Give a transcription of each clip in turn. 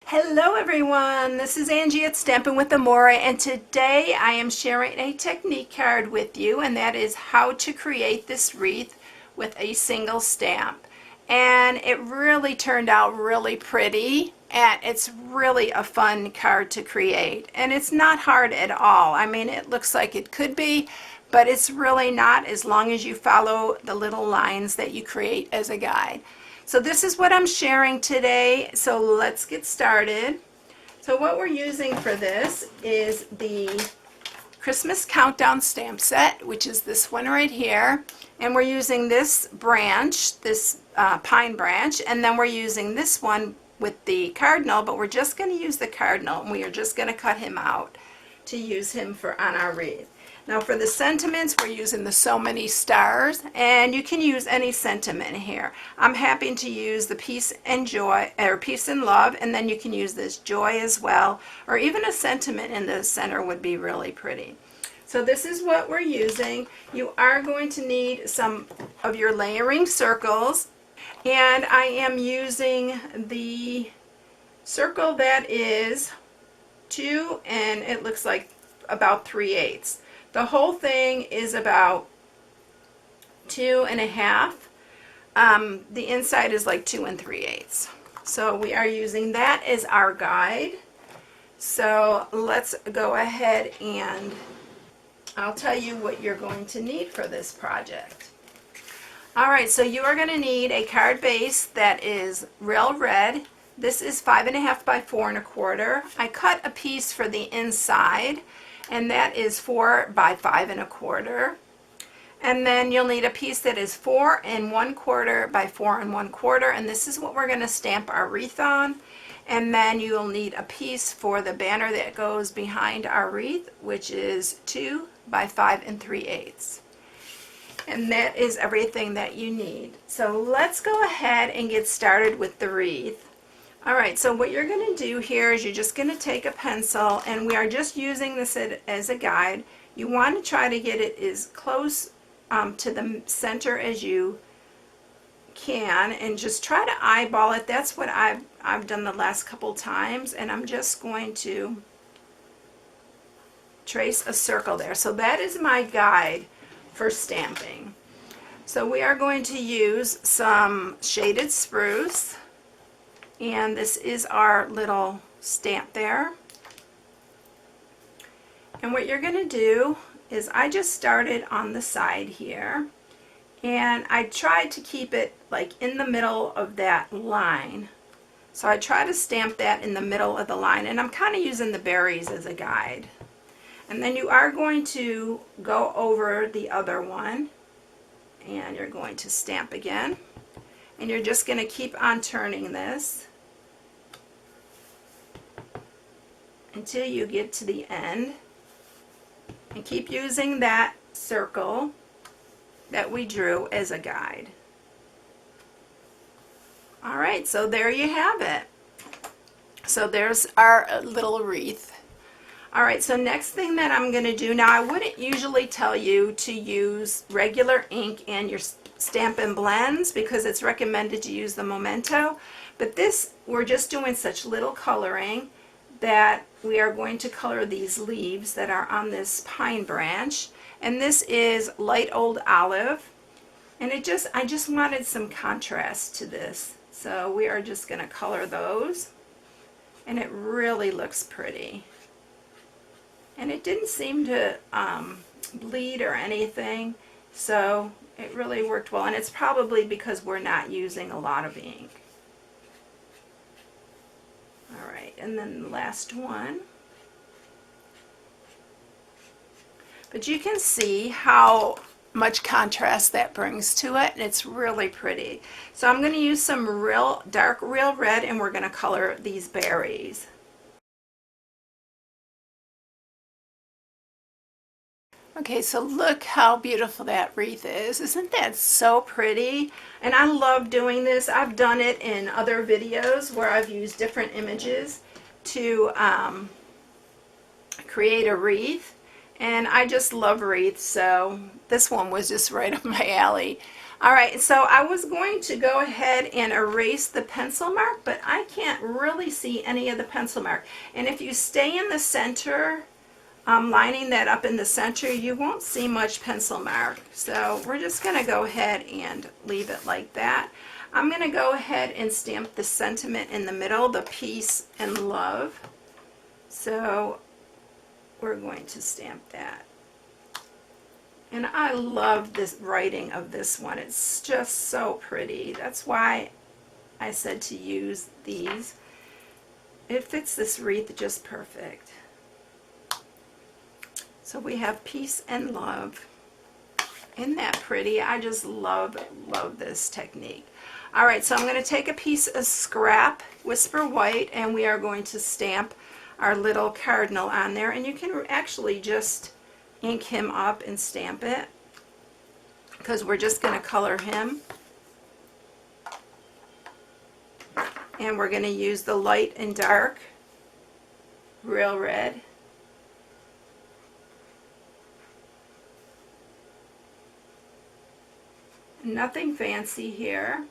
Hello everyone, this is Angie at Stampin' with Amore, and today I am sharing a technique card with you, and that is how to create this wreath with a single stamp. And it really turned out really pretty, and it's really a fun card to create. And it's not hard at all. I mean, it looks like it could be, but it's really not, as long as you follow the little lines that you create as a guide. So this is what I'm sharing today, so let's get started. So what we're using for this is the Christmas Countdown stamp set, which is this one right here. And we're using this branch, this pine branch, and then we're using this one with the cardinal, but we're just going to use the cardinal, and we are just going to cut him out to use him for on our wreath. Now for the sentiments, we're using the So Many Stars, and you can use any sentiment here. I'm happy to use the peace and joy, or peace and love, and then you can use this joy as well, or even a sentiment in the center would be really pretty. So this is what we're using. You are going to need some of your layering circles, and I am using the circle that is 2, and it looks like about 3/8. The whole thing is about 2 1/2. The inside is like 2 3/8. So we are using that as our guide. So let's go ahead and I'll tell you what you're going to need for this project. Alright, so you are going to need a card base that is real red. This is 5 1/2 by 4 1/4. I cut a piece for the inside, and that is 4 by 5 1/4. And then you'll need a piece that is 4 1/4 by 4 1/4, and this is what we're going to stamp our wreath on. And then you'll need a piece for the banner that goes behind our wreath, which is 2 by 5 3/8. And that is everything that you need. So let's go ahead and get started with the wreath. Alright, so what you're going to do here is you're just going to take a pencil, and we are just using this as a guide. You want to try to get it as close to the center as you can, and just try to eyeball it. That's what I've done the last couple times, and I'm just going to trace a circle there. So that is my guide for stamping. So we are going to use some shaded spruce, and this is our little stamp there. And what you're going to do is, I just started on the side here, and I tried to keep it like in the middle of that line. So I try to stamp that in the middle of the line, and I'm kind of using the berries as a guide. And then you are going to go over the other one, and you're going to stamp again, and you're just going to keep on turning this until you get to the end, and keep using that circle that we drew as a guide. Alright, so there you have it. So there's our little wreath. Alright, so next thing that I'm going to do, now I wouldn't usually tell you to use regular ink and your Stampin' Blends, because it's recommended to use the Memento, but this, we're just doing such little coloring that we are going to color these leaves that are on this pine branch, and this is light old olive, and I just wanted some contrast to this, so we are just going to color those, and it really looks pretty. And it didn't seem to bleed or anything, so it really worked well, and it's probably because we're not using a lot of ink. Alright, and then the last one. But you can see how much contrast that brings to it, and it's really pretty. So I'm going to use some real dark real red, and we're going to color these berries. Okay, so look how beautiful that wreath is. Isn't that so pretty? And I love doing this. I've done it in other videos where I've used different images to create a wreath. And I just love wreaths, so this one was just right up my alley. All right, so I was going to go ahead and erase the pencil mark, but I can't really see any of the pencil mark. And if you stay in the center, lining that up in the center, you won't see much pencil mark. So we're just going to go ahead and leave it like that. I'm going to go ahead and stamp the sentiment in the middle, the peace and love. So we're going to stamp that. And I love this writing of this one. It's just so pretty. That's why I said to use these. It fits this wreath just perfect. So we have peace and love. Isn't that pretty? I just love this technique. All right, so I'm going to take a piece of scrap Whisper White, and we are going to stamp our little cardinal on there. And you can actually just ink him up and stamp it, because we're just going to color him. And we're going to use the light and dark real red. Nothing fancy here.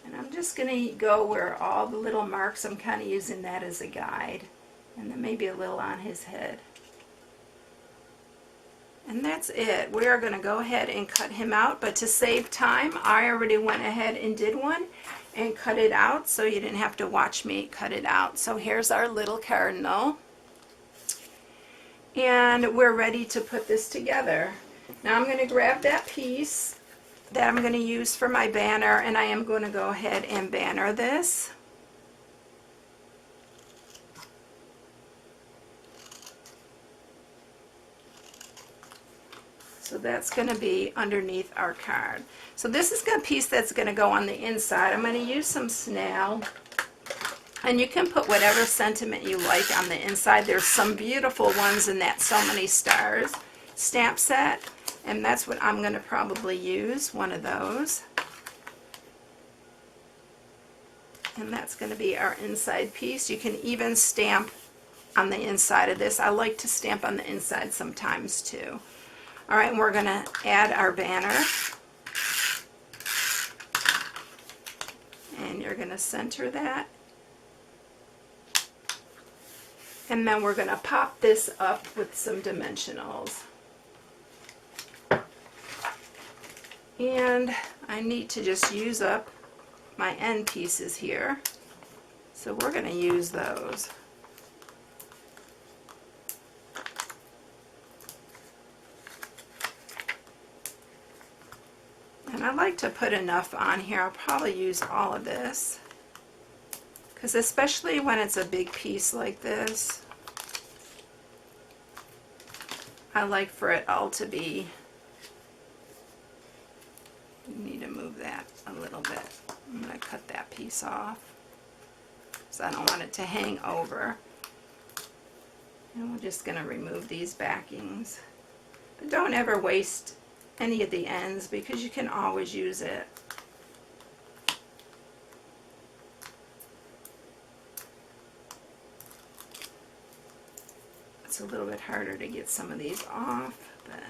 And I'm just going to go where all the little marks, I'm kind of using that as a guide. And then maybe a little on his head. And that's it. We are going to go ahead and cut him out, but to save time, I already went ahead and did one and cut it out, so you didn't have to watch me cut it out. So here's our little cardinal. And we're ready to put this together. Now I'm going to grab that piece that I'm going to use for my banner, and I am going to go ahead and banner this. So that's going to be underneath our card. So this is a piece that's going to go on the inside. I'm going to use some snail. And you can put whatever sentiment you like on the inside. There's some beautiful ones in that So Many Stars stamp set. And that's what I'm going to probably use, one of those. And that's going to be our inside piece. You can even stamp on the inside of this. I like to stamp on the inside sometimes too. All right, and we're going to add our banner. And you're going to center that. And then we're going to pop this up with some dimensionals. And I need to just use up my end pieces here. So we're going to use those. And I like to put enough on here. I'll probably use all of this, because especially when it's a big piece like this, I like for it all to be, you need to move that a little bit. I'm going to cut that piece off, because I don't want it to hang over. And we're just going to remove these backings. But don't ever waste any of the ends, because you can always use it. It's a little bit harder to get some of these off, but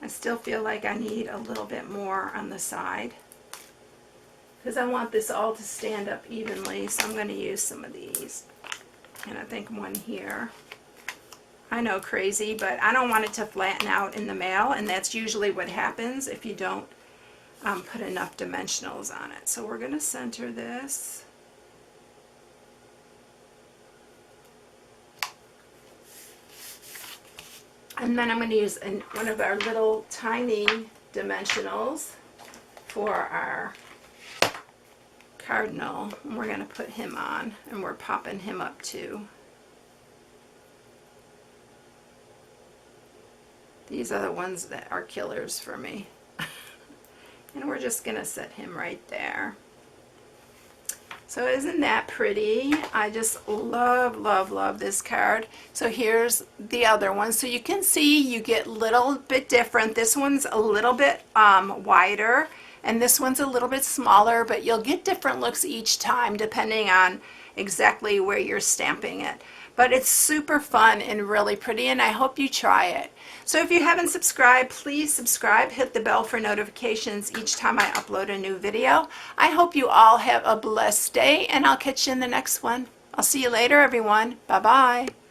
I still feel like I need a little bit more on the side, because I want this all to stand up evenly. So I'm going to use some of these, and I think one here. I know, crazy, but I don't want it to flatten out in the mail, and that's usually what happens if you don't put enough dimensionals on it. So we're going to center this. And then I'm going to use one of our little tiny dimensionals for our cardinal. And we're going to put him on, and we're popping him up too. These are the ones that are killers for me. And we're just going to set him right there. So isn't that pretty? I just love, love, love this card. So here's the other one. So you can see you get a little bit different. This one's a little bit wider, and this one's a little bit smaller, but you'll get different looks each time depending on exactly where you're stamping it. But it's super fun and really pretty, and I hope you try it. So if you haven't subscribed, please subscribe. Hit the bell for notifications each time I upload a new video. I hope you all have a blessed day, and I'll catch you in the next one. I'll see you later, everyone. Bye-bye.